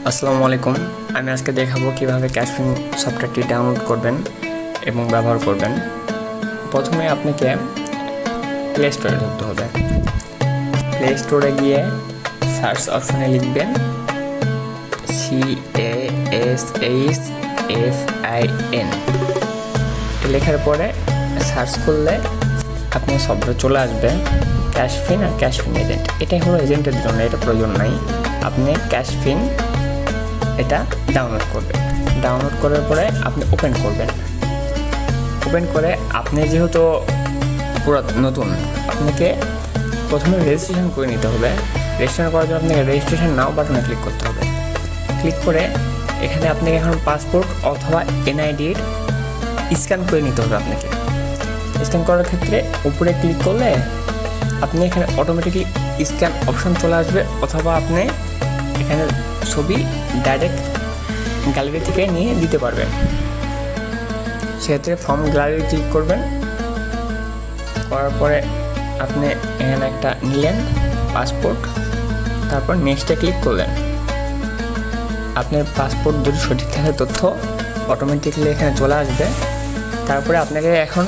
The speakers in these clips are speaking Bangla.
আসসালামু আলাইকুম। আমি আজকে দেখাবো কিভাবে ক্যাশফিন সফটওয়্যারটি ডাউনলোড করবেন এবং ব্যবহার করবেন। প্রথমে আপনাকে প্লে স্টোরে ঢুকতে হবে। প্লে স্টোরে গিয়ে সার্চ অপশনে লিখবেন CASHFIN। লেখার পরে সার্চ করলে আপনার সফটওয়্যার চলে আসবে ক্যাশফিন আর ক্যাশফিন এজেন্ট। এটাই হলো এজেন্টের জন্য, এটা প্রয়োজন নাই। আপনি ক্যাশফিন এটা ডাউনলোড করবেন। ডাউনলোড করার পরে আপনি ওপেন করবেন। ওপেন করে আপনি যেহেতু পুরো নতুন, আপনাকে প্রথমে রেজিস্ট্রেশন করে নিতে হবে। রেজিস্ট্রেশন করার জন্য আপনাকে রেজিস্ট্রেশন নাও বাটনে ক্লিক করতে হবে। ক্লিক করে এখানে আপনাকে এখন পাসপোর্ট অথবা NID-র স্ক্যান করে নিতে হবে। আপনাকে স্ক্যান করার ক্ষেত্রে উপরে ক্লিক করলে আপনি এখানে অটোমেটিকলি স্ক্যান অপশন চলে আসবে, অথবা আপনি এখানে ছবি ডাইরেক্ট গ্যালারি থেকে নিয়ে দিতে পারবেন। সেক্ষেত্রে ফর্ম গ্যালারি ক্লিক করবেন। করার পরে আপনি এখানে একটা নিলেন পাসপোর্ট, তারপর নেক্সটে ক্লিক করলেন। আপনার পাসপোর্ট যদি সঠিক থাকে তথ্য অটোমেটিকলি এখানে চলে আসবে। তারপরে আপনাকে এখন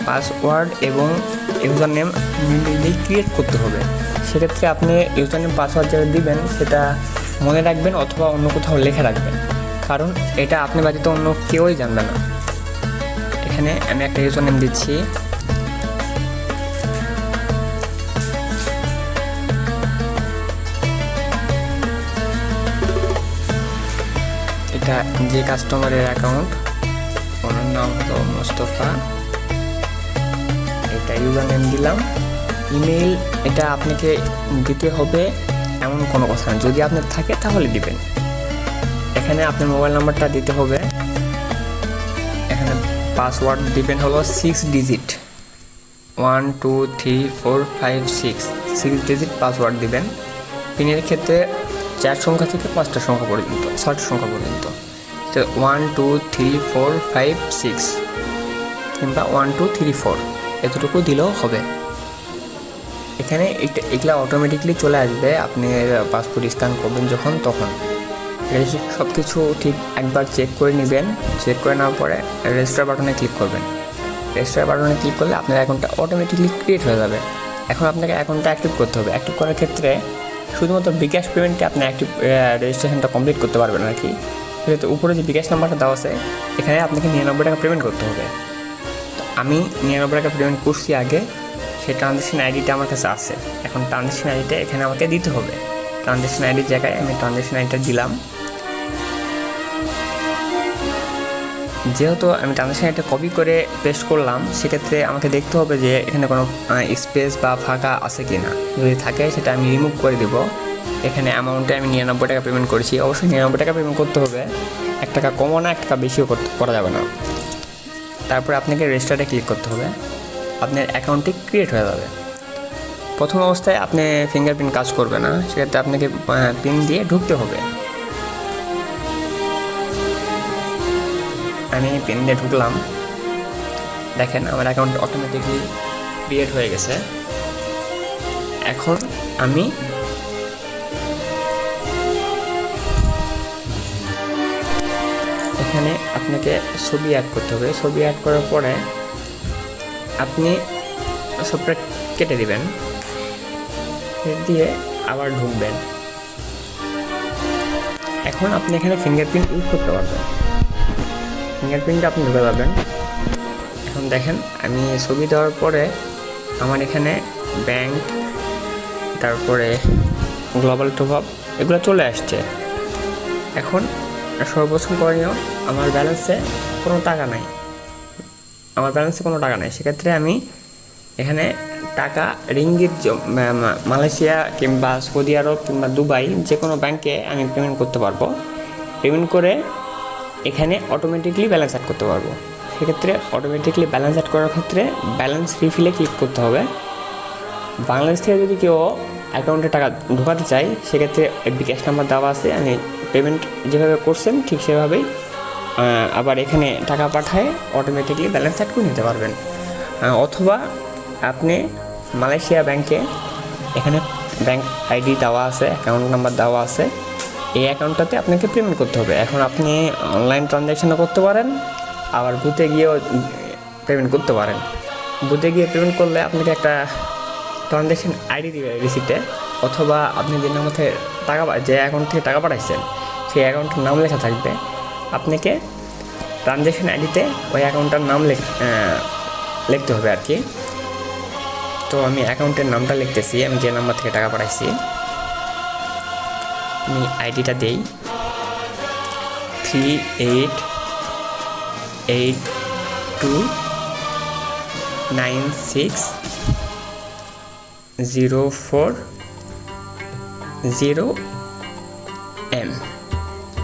পাসওয়ার্ড এবং ইউজার নেম ক্রিয়েট করতে হবে। সেক্ষেত্রে আপনি ইউজার নেম পাসওয়ার্ড যেটা দিবেন সেটা মনে রাখবেন অথবা অন্য কোথাও লেখা রাখবেন, কারণ এটা আপনি ব্যতীত অন্য কেউই জানবে না। এখানে আমি একটা ইউজার নেম দিচ্ছি। এটা যে কাস্টমারের অ্যাকাউন্ট, ওনার নাম হলো মোস্তফা। এটা ইউজার নেম দিলাম। ইমেইল এটা আপনাকে দিতে হবে এমন কোনো কথা না, যদি আপনার থাকে তাহলে দিবেন। এখানে আপনার মোবাইল নাম্বারটা দিতে হবে। এখানে পাসওয়ার্ড দিবেন হলো 6 ডিজিট, 1 2 3 4 5 6 ডিজিট পাসওয়ার্ড দিবেন। পিনের ক্ষেত্রে 4 সংখ্যা থেকে 5টা সংখ্যা পর্যন্ত, 6টা সংখ্যা পর্যন্ত। 1 2 3 4 5 6 কিংবা 1 2 3 4 এতটুকু দিলেও হবে। এখানে এগুলা অটোমেটিকলি চলে আসবে। আপনি পাসপোর্ট স্ক্যান করবেন যখন তখন সব কিছু ঠিক একবার চেক করে নেবেন। চেক করে নেওয়ার পরে রেজিস্টার বাটনে ক্লিক করবেন। রেজিস্টার বাটনে ক্লিক করলে আপনার অ্যাকাউন্টটা অটোমেটিকলি ক্রিয়েট হয়ে যাবে। এখন আপনাকে অ্যাকাউন্টটা অ্যাক্টিভ করতে হবে। অ্যাক্টিভ করার ক্ষেত্রে শুধুমাত্র বিকাশ পেমেন্টে আপনি অ্যাক্টিভ রেজিস্ট্রেশনটা কমপ্লিট করতে পারবেন আর কি। সেক্ষেত্রে উপরে যে বিকাশ নাম্বারটা দেওয়া আছে এখানে আপনাকে 99 টাকা পেমেন্ট করতে হবে। তো আমি 99 টাকা পেমেন্ট করছি আগে, সেই ট্রানজ্যাকশন আইডিটা আমার কাছে আছে। এখন ট্রানজ্যাকশন আইডিটা এখানে আমাকে দিতে হবে। ট্রানজ্যাকশন আইডির জায়গায় আমি ট্রানজ্যাকশন আইডিটা দিলাম। যেহেতু আমি ট্রানজ্যাকশন আইডিটা কপি করে পেস্ট করলাম, সেক্ষেত্রে আমাকে দেখতে হবে যে এখানে কোনো স্পেস বা ফাঁকা আছে কি না। যদি থাকে সেটা আমি রিমুভ করে দেবো। এখানে অ্যামাউন্টে আমি 99 টাকা পেমেন্ট করেছি। অবশ্যই 99 টাকা পেমেন্ট করতে হবে, 1 টাকা কমও না 1 টাকা বেশিও করা যাবে না। তারপরে আপনাকে রেজিস্টারে ক্লিক করতে হবে। আপনার অ্যাকাউন্টটি ক্রিয়েট হয়ে যাবে। প্রথম অবস্থায় আপনি ফিঙ্গারপ্রিন্ট কাজ করবে না, সেক্ষেত্রে আপনাকে পিন দিয়ে ঢুকতে হবে। আমি পিন দিয়ে ঢুকলাম। দেখেন আমার অ্যাকাউন্ট অটোমেটিকলি ক্রিয়েট হয়ে গেছে। এখন আমি এখানে আপনাকে ছবি অ্যাড করতে হবে। ছবি অ্যাড করার পরে আপনি সফটওয়্যার কেটে দিবেন, দিয়ে আবার ঢুকবেন। এখন আপনি এখানে ফিঙ্গারপ্রিন্ট ইউজ করতে পারবেন। ফিঙ্গারপ্রিন্টটা আপনি ঢুকে যাবেন। এখন দেখেন আমি ছবি দেওয়ার পরে আমার এখানে ব্যাংক, তারপরে গ্লোবাল টপ আপ এগুলো চলে আসছে। এখন সর্বপ্রথম করণীয়, আমার ব্যালেন্সে কোনো টাকা নাই। সেক্ষেত্রে আমি এখানে টাকা রিঙ্গিত মালয়েশিয়া কিংবা সৌদি আরব কিংবা দুবাই যে কোনো ব্যাংকে আমি পেমেন্ট করতে পারবো। পেমেন্ট করে এখানে অটোমেটিকলি ব্যালেন্স অ্যাড করতে পারবো। সেক্ষেত্রে অটোমেটিকলি ব্যালেন্স অ্যাড করার ক্ষেত্রে ব্যালেন্স রিফিলে ক্লিক করতে হবে। বাংলাদেশ থেকে যদি কেউ অ্যাকাউন্টে টাকা ঢোকাতে চাই, সেক্ষেত্রে বিকাশ নাম্বার দেওয়া আছে। আমি পেমেন্ট যেভাবে করছেন ঠিক সেভাবেই আবার এখানে টাকা পাঠায় অটোমেটিকলি ব্যালেন্স অ্যাড করে নিতে পারবেন। অথবা আপনি মালয়েশিয়া ব্যাংকে এখানে ব্যাংক আইডি দেওয়া আছে, অ্যাকাউন্ট নাম্বার দেওয়া আছে, এই অ্যাকাউন্টটাতে আপনাকে পেমেন্ট করতে হবে। এখন আপনি অনলাইন ট্রানজ্যাকশনও করতে পারেন, আবার বুথে গিয়েও পেমেন্ট করতে পারেন। বুথে গিয়ে পেমেন্ট করলে আপনাকে একটা ট্রানজ্যাকশন আইডি দিবে রিসিপ্টে, অথবা আপনি যে নাম থেকে টাকা যে অ্যাকাউন্ট থেকে টাকা পাঠাইছেন সেই অ্যাকাউন্টের নাম লেখা থাকবে। আপনাকে ট্রানজ্যাকশন আইডিতে ওই অ্যাকাউন্টটার নাম লিখতে হবে আর কি। তো আমি অ্যাকাউন্টের নামটা লিখতেছি, আমি যে নাম্বার থেকে টাকা পাঠাইছি। আমি আইডিটা দেই 38829604M।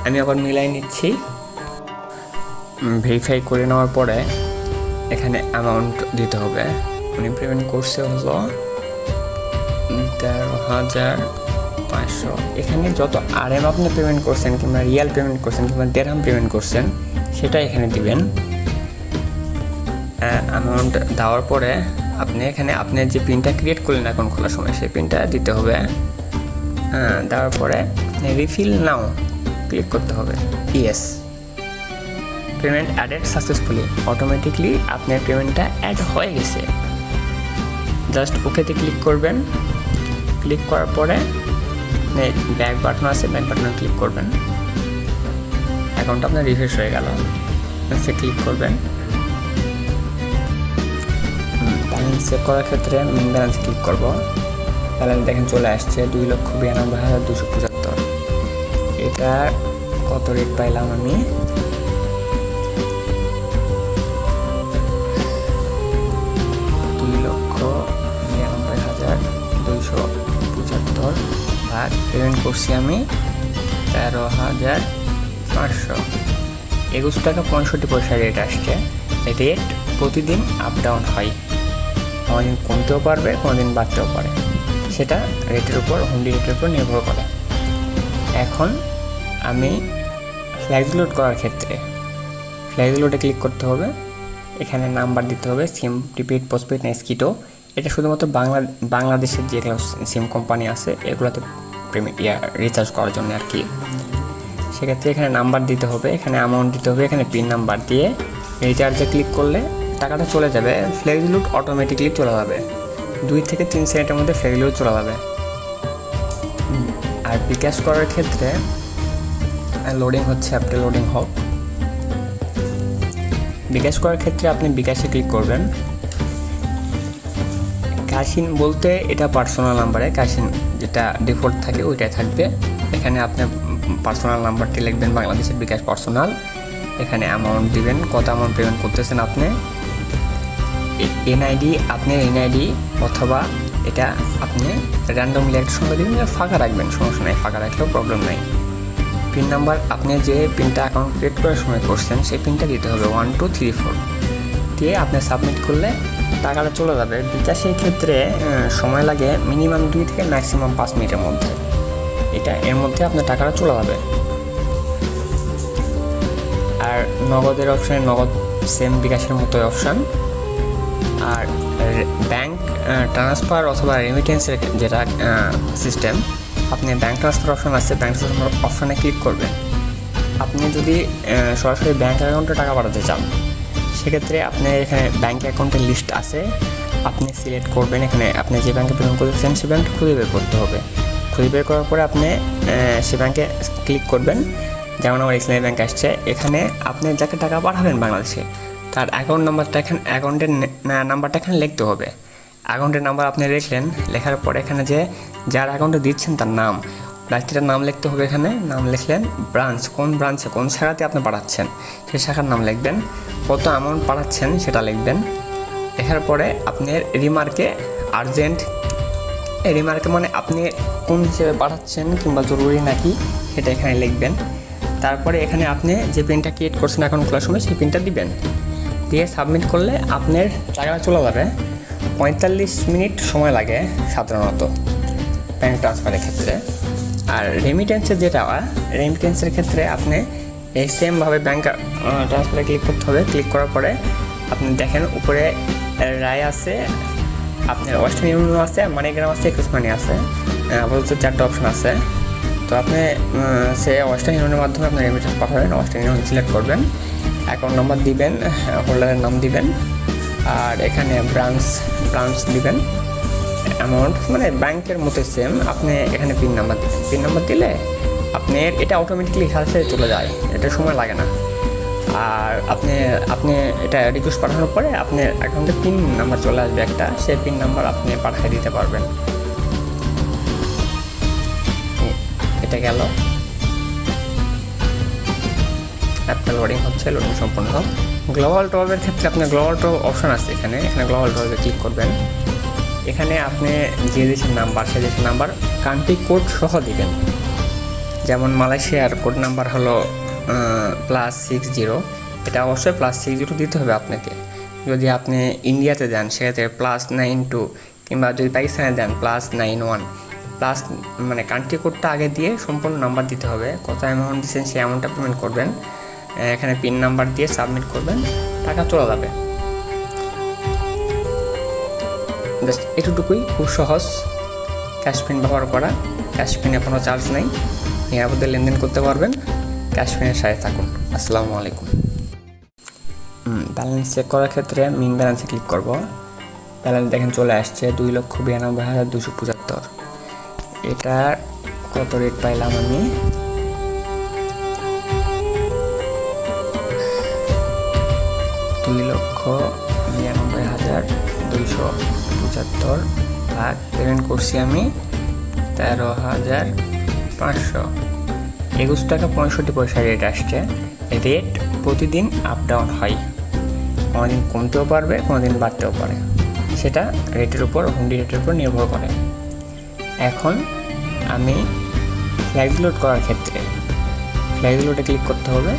আমি আবার মিলাই নিচ্ছি। ভেরিফাই করে নেওয়ার পরে এখানে অ্যামাউন্ট দিতে হবে। উনি পেমেন্ট করছে হলো 13,500। এখানে যত RM আপনি পেমেন্ট করছেন, কিংবা রিয়াল পেমেন্ট করছেন, কিংবা দেড়হাম পেমেন্ট করছেন, সেটা এখানে দিবেন। অ্যামাউন্ট দেওয়ার পরে আপনি এখানে আপনার যে পিনটা ক্রিয়েট করলেন অ্যাকাউন্ট খোলার সময়, সেই পিনটা দিতে হবে। দেওয়ার পরে রিফিল নাও ক্লিক করতে হবে। Yes, payment added successfully. Automatically আপনার পেমেন্টটা অ্যাড হয়ে গেছে। জাস্ট ওকেতে ক্লিক করবেন। ক্লিক করার পরে ব্যাক বাটন আছে, ব্যাক বাটনে ক্লিক করবেন। অ্যাকাউন্ট আপনার রিফ্রেশ হয়ে গেল। সে ক্লিক করবেন। ব্যালেন্স চেক করার ক্ষেত্রে মেন ব্যালেন্স ক্লিক করব। ব্যালেন্স দেখেন চলে আসছে 2,92,275। এটা কত রেট পাইলাম আমি? 2,92,275 ভাগ পেমেন্ট করছি আমি 13,500। 21 টাকা 65 পয়সা রেট আসছে। রেট প্রতিদিন আপ ডাউন হয়, কোনোদিন কমতেও পারবে, কোনোদিন বাড়তেও পারে। সেটা রেটের উপর, হুন্ডি রেটের উপর নির্ভর করে। এখন আমি ফ্ল্যাক্স লোড করার ক্ষেত্রে ফ্ল্যাক্স লোডে ক্লিক করতে হবে। এখানে নাম্বার দিতে হবে, সিম, প্রিপেড, পোস্টপেড না স্কিটো। এটা শুধুমাত্র বাংলাদেশের যেগুলো সিম কোম্পানি আছে এগুলোতে রিচার্জ করার জন্য আর কি। সেক্ষেত্রে এখানে নাম্বার দিতে হবে, এখানে অ্যামাউন্ট দিতে হবে, এখানে পিন নাম্বার দিয়ে রিচার্জে ক্লিক করলে টাকাটা চলে যাবে। ফ্ল্যাক্স লোড অটোমেটিকলি চলে যাবে। 2 থেকে 3 সেকেন্ডের মধ্যে ফ্ল্যাক্স লোড চলে যাবে। আর বিকাশ করার ক্ষেত্রে লোডিং হচ্ছে, অ্যাপটা লোডিং হোক। বিকাশ করার ক্ষেত্রে আপনি বিকাশে ক্লিক করবেন। কাশিন বলতে এটা পার্সোনাল নাম্বারে, কাশিন যেটা ডিফল্ট থাকে ওইটাই থাকবে। এখানে আপনি পার্সোনাল নাম্বারটি লিখবেন, বাংলাদেশের বিকাশ পার্সোনাল। এখানে অ্যামাউন্ট দিবেন, কত অ্যামাউন্ট পেমেন্ট করতেছেন আপনি। এনআইডি আপনার এনআইডি, অথবা এটা আপনি র্যান্ডমলি একটা সঙ্গে দিবেন, ফাঁকা রাখবেন, সমস্যা নাই, ফাঁকা রাখলেও প্রবলেম নাই। পিন নাম্বার আপনি যে পিনটা অ্যাকাউন্ট ক্রিয়েট করার সময় করছেন সেই পিনটা দিতে হবে 1234 দিয়ে আপনি সাবমিট করলে টাকাটা চলে যাবে। বিকাশের ক্ষেত্রে সময় লাগে মিনিমাম 2 থেকে ম্যাক্সিমাম 5 মিনিটের মধ্যে। এর মধ্যে আপনার টাকাটা চলে যাবে। আর নগদের অপশানে নগদ সেম বিকাশের মতোই অপশান। আর ব্যাংক ট্রান্সফার অথবা রেমিটেন্সের যেটা সিস্টেম, আপনি ব্যাংক ট্রান্সফার অপশান আছে, ব্যাংক ট্রান্সফার অপশানে ক্লিক করবেন। আপনি যদি সরাসরি ব্যাংক অ্যাকাউন্টে টাকা পাঠাতে চান, সেক্ষেত্রে আপনার এখানে ব্যাংক অ্যাকাউন্টের লিস্ট আছে, আপনি সিলেক্ট করবেন। এখানে আপনি যে ব্যাংকে পেমেন্ট করতেছেন সে ব্যাংকটা খুঁজে বের করতে হবে। খুঁজে বের করার পরে আপনি সে ব্যাংকে ক্লিক করবেন। যেমন আমার ইসলামী ব্যাংক আসছে, এখানে আপনি যাকে টাকা পাঠাবেন বাংলাদেশে তার অ্যাকাউন্ট নাম্বারটা অ্যাকাউন্টের নাম্বারটা এখানে লিখতে হবে। অ্যাকাউন্টের নাম্বার আপনি লিখলেন, লেখার পরে এখানে যে যার অ্যাকাউন্টে দিচ্ছেন তার নাম, ব্যক্তিটার নাম লিখতে হবে। এখানে নাম লিখলেন, ব্রাঞ্চ, কোন ব্রাঞ্চে কোন শাখাতে আপনি পাঠাচ্ছেন সেই শাখার নাম লিখবেন, কত অ্যামাউন্ট পাঠাচ্ছেন সেটা লিখবেন। লেখার পরে আপনার রিমার্কে আর্জেন্ট, রিমার্কে মানে আপনি কোন হিসেবে পাঠাচ্ছেন কিংবা জরুরি নাকি সেটা এখানে লিখবেন। তারপরে এখানে আপনি যে পিনটা ক্রিয়েট করছেন অ্যাকাউন্ট খোলার সময় সেই পিনটা দিবেন। দিয়ে সাবমিট করলে আপনার টাকা চলে যাবে। 45 মিনিট সময় লাগে সাধারণত ব্যাংক ট্রান্সফারের ক্ষেত্রে। আর রেমিটেন্সের রেমিটেন্সের ক্ষেত্রে আপনি এই সেমভাবে ব্যাংক ট্রান্সফারে ক্লিক করতে হবে। ক্লিক করার পরে আপনি দেখেন উপরে রায় আছে, আপনার ওয়েস্টার্ন ইউনিয়ন আছে, মানিগ্রাম আছে, এক্সিস মানি আছে, আপাতত 4টা অপশন আছে। তো তো আপনি সে ওয়েস্টার্ন ইউনিয়নের মাধ্যমে আপনার রেমিটেন্স পাঠাবেন, ওয়েস্টার্ন ইউনিয়ন সিলেক্ট করবেন, অ্যাকাউন্ট নাম্বার দিবেন, হোল্ডারের নাম দিবেন, আর এখানে ব্রাঞ্চ দিবেন, অ্যামাউন্ট মানে ব্যাংকের মতো সেম। আপনি এখানে পিন নাম্বার দিবেন, পিন নাম্বার দিলে আপনার এটা অটোমেটিকলি সাথে চলে যায়, এটা সময় লাগে না। আর আপনি এটা রিকোয়েস্ট পাঠানোর পরে আপনার অ্যাকাউন্টে পিন নাম্বার চলে আসবে একটা, সেই পিন নাম্বার আপনি পাঠিয়ে দিতে পারবেন। এটা গেল, অ্যাপটা লোডিং হচ্ছে, লোডিং সম্পূর্ণ হোক। গ্লোবাল টপের ক্ষেত্রে আপনার গ্লোবাল টপ অপশান আছে এখানে গ্লোবাল টপে ক্লিক করবেন। এখানে আপনি যে দেশের নাম্বার সেই দেশের নাম্বার কান্ট্রি কোড সহ দিবেন। যেমন মালয়েশিয়ার কোড নাম্বার হলো +60, এটা অবশ্যই +60 দিতে হবে আপনাকে। যদি আপনি ইন্ডিয়াতে দেন সেক্ষেত্রে +92, কিংবা যদি পাকিস্তানে দেন +91, মানে কান্ট্রি কোডটা আগে দিয়ে সম্পূর্ণ নাম্বার দিতে হবে। কত অ্যামাউন্ট দিচ্ছেন সেই অ্যামাউন্টটা পেমেন্ট করবেন, এখানে পিন নাম্বার দিয়ে সাবমিট করবেন, টাকা চলে যাবে। জাস্ট এটুকুই, খুব সহজ ক্যাশ পিন ব্যবহার করা। ক্যাশ পিনে কোনো চার্জ নেই, নিরাপদে লেনদেন করতে পারবেন। ক্যাশ পিনের সাথে থাকুন। আসসালামু আলাইকুম। ব্যালেন্স চেক করার ক্ষেত্রে মিন ব্যালেন্সে ক্লিক করব। ব্যালেন্স দেখেন চলে আসছে 2,92,275। এটা কত রেট পাইলাম আমি, $2,92,275 ভাগ পেমেন্ট করছি আমি 13,500, 21 টাকা 65 পয়সা রেট আসছে। রেট প্রতিদিন আপ ডাউন হয়, কোনোদিন কমতেও পারবে, কোনোদিন বাড়তেও পারে, সেটা রেটের উপর, হুন্ডি রেটের উপর নির্ভর করে। এখন আমি ফ্ল্যাক্স লোড করার ক্ষেত্রে ফ্ল্যাক্স লোডে ক্লিক করতে হবে,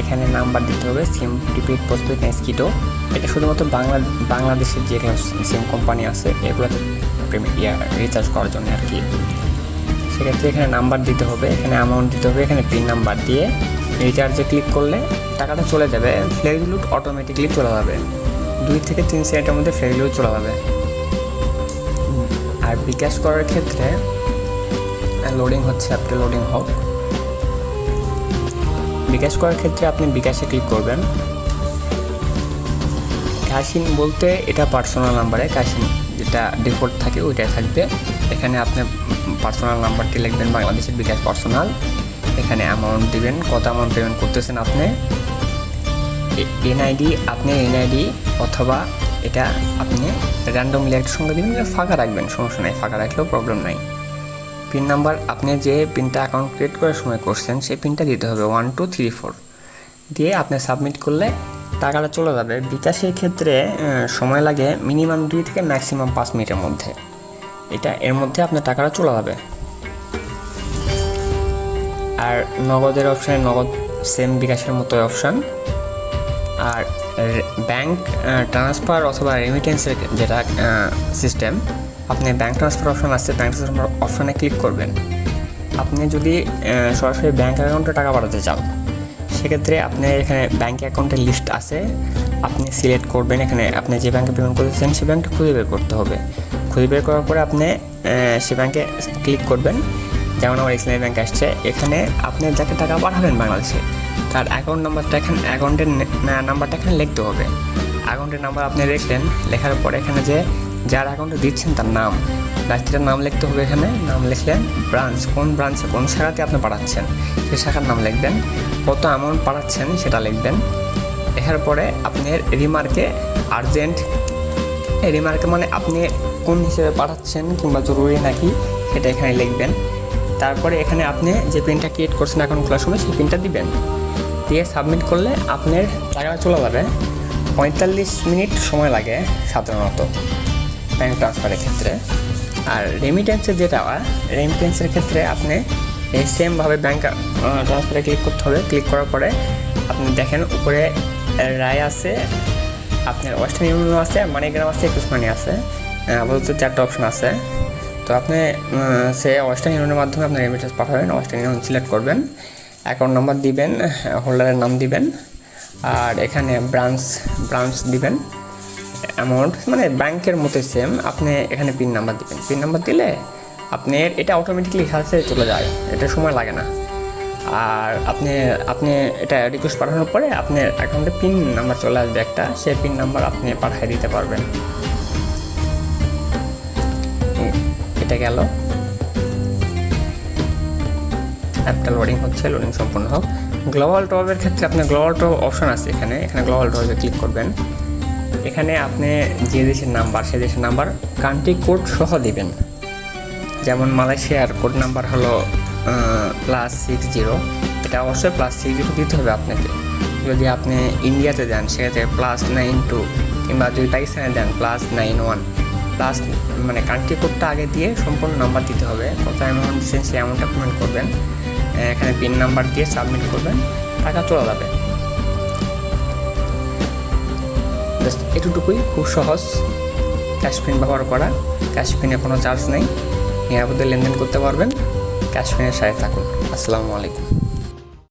এখানে নাম্বার দিতে হবে, সিম, প্রিপেড, পোস্টপেড, স্কিটো। এটা শুধুমাত্র বাংলাদেশের যে সিম কোম্পানি আছে এগুলোতে রিচার্জ করার জন্য আর কি। সেক্ষেত্রে এখানে নাম্বার দিতে হবে, এখানে অ্যামাউন্ট দিতে হবে, এখানে পিন নাম্বার দিয়ে রিচার্জে ক্লিক করলে টাকাটা চলে যাবে। ফ্ল্যাক্স লোড অটোমেটিকলি চলে যাবে, 2 থেকে 3 সেকেন্ডের মধ্যে ফ্ল্যাক্স লোড চলে যাবে। আর বিকাশ করার ক্ষেত্রে লোডিং হচ্ছে, অ্যাপটা লোডিং হোক। বিকাশ করার ক্ষেত্রে আপনি বিকাশে ক্লিক করবেন। ক্যাশিন বলতে এটা পার্সোনাল নাম্বারে, ক্যাশিন যেটা ডিফল্ট থাকে ওইটাই থাকবে। এখানে আপনি পার্সোনাল নাম্বারটি লিখবেন, বাংলাদেশের বিকাশ পার্সোনাল। এখানে অ্যামাউন্ট দিবেন, কত অ্যামাউন্ট পেমেন্ট করতেছেন আপনি, এনআইডি অথবা এটা আপনি র্যান্ডমলি একটা সঙ্গে দিবেন, ফাঁকা রাখবেন, সমস্যা নাই, ফাঁকা রাখলেও প্রবলেম নাই। পিন নাম্বার আপনি যে পিনটা অ্যাকাউন্ট ক্রিয়েট করার সময় করছেন সেই পিনটা দিতে হবে, 1234 দিয়ে আপনি সাবমিট করলে টাকাটা চলে যাবে। বিকাশের ক্ষেত্রে সময় লাগে মিনিমাম 2 থেকে ম্যাক্সিমাম 5 মিনিটের মধ্যে, এর মধ্যে আপনার টাকাটা চলে যাবে। আর নগদের অপশানে নগদ সেম বিকাশের মতো অপশান। আর ব্যাংক ট্রান্সফার অথবা রেমিটেন্সের যেটা সিস্টেম, আপনি ব্যাংক ট্রান্সফার অপশান আছে, ব্যাংক ট্রান্সফার অপশানে ক্লিক করবেন। আপনি যদি সরাসরি ব্যাংক অ্যাকাউন্টে টাকা পাঠাতে চান সেক্ষেত্রে আপনি এখানে ব্যাংক অ্যাকাউন্টের লিস্ট আছে, আপনি সিলেক্ট করবেন। এখানে আপনি যে ব্যাংকে পেমেন্ট করতে চান সেই ব্যাংকটা খুঁজে বের করতে হবে। খুঁজে বের করার পরে আপনি সে ব্যাংকে ক্লিক করবেন। যেমন আমার ইসলামী ব্যাংক আসছে, এখানে আপনি যাকে টাকা পাঠাবেন বাংলাদেশে তার অ্যাকাউন্ট নাম্বারটা অ্যাকাউন্টের নাম্বারটা এখানে লিখতে হবে। অ্যাকাউন্টের নাম্বার আপনি লিখলেন, লেখার পরে এখানে যে যার অ্যাকাউন্টে দিচ্ছেন তার নাম, ব্যক্তিটার নাম লিখতে হবে। এখানে নাম লিখলেন, ব্রাঞ্চ, কোন ব্রাঞ্চে কোন শাখাতে আপনি পাঠাচ্ছেন সেই শাখার নাম লিখবেন, কত অ্যামাউন্ট পাঠাচ্ছেন সেটা লিখবেন। লেখার পরে আপনার রিমার্কে আর্জেন্ট, রিমার্কে মানে আপনি কোন হিসেবে পাঠাচ্ছেন কিংবা জরুরি নাকি সেটা এখানে লিখবেন। তারপরে এখানে আপনি যে পিনটা ক্রিয়েট করছেন অ্যাকাউন্ট খোলার সময় সেই পিনটা দিবেন, দিয়ে সাবমিট করলে আপনার টাকাটা চলে যাবে। 45 মিনিট সময় লাগে সাধারণত ব্যাংক ট্রান্সফারের ক্ষেত্রে। আর রেমিটেন্সের রেমিটেন্সের ক্ষেত্রে আপনি এই সেমভাবে ব্যাংক ট্রান্সফারে ক্লিক করতে হবে। ক্লিক করার পরে আপনি দেখেন উপরে রায় আছে, আপনার ওয়েস্টার্ন ইউনিয়ন আছে, মানিগ্রাম আছে, একুশ মানি আছে, আপাতত 4টা অপশন আছে। তো আপনি সে ওয়েস্টার্ন ইউনিয়নের মাধ্যমে আপনার রেমিটেন্স পাঠাবেন, ওয়েস্টার্ন ইউনিয়ন সিলেক্ট করবেন, অ্যাকাউন্ট নাম্বার দিবেন, হোল্ডারের নাম দিবেন, আর এখানে ব্রাঞ্চ দিবেন, অ্যামাউন্ট মানে ব্যাংকের মতো সেম। আপনি এখানে পিন নাম্বার দিবেন, পিন নাম্বার দিলে আপনার এটা অটোমেটিকলি সাথে চলে যায়, এটা সময় লাগে না। আর আপনি আপনি এটা রিকোয়েস্ট পাঠানোর পরে আপনার অ্যাকাউন্টে পিন নাম্বার চলে আসবে একটা, সেই পিন নাম্বার আপনি পাঠিয়ে দিতে পারবেন। এটা গেল, অ্যাপটা লোডিং হচ্ছে, লোডিং সম্পূর্ণ হোক। গ্লোবাল টপের ক্ষেত্রে আপনার গ্লোবাল টপ অপশন আছে এখানে গ্লোবাল টপে ক্লিক করবেন। এখানে আপনি যে দেশের নাম্বার সেই দেশের নাম্বার কান্ট্রি কোড সহ দিবেন। যেমন মালয়েশিয়ার কোড নাম্বার হলো +60, এটা অবশ্যই +60 দিতে হবে আপনাকে। যদি আপনি ইন্ডিয়াতে দেন সেক্ষেত্রে +92, কিংবা যদি পাকিস্তানে দেন +91, মানে কান্ট্রি কোডটা আগে দিয়ে সম্পূর্ণ নাম্বার দিতে হবে। কত অ্যামাউন্ট দিচ্ছেন সেই অ্যামাউন্টটা পেমেন্ট করবেন, এখানে পিন নাম্বার দিয়ে সাবমিট করবেন, টাকা চলে যাবে। জাস্ট এটুকুই, খুব সহজ ক্যাশ পিন ব্যবহার করা। ক্যাশ পিনে কোনো চার্জ নেই, নিরাপদে লেনদেন করতে পারবেন। ক্যাশ পিনের সাথে থাকুন। আসসালামু আলাইকুম।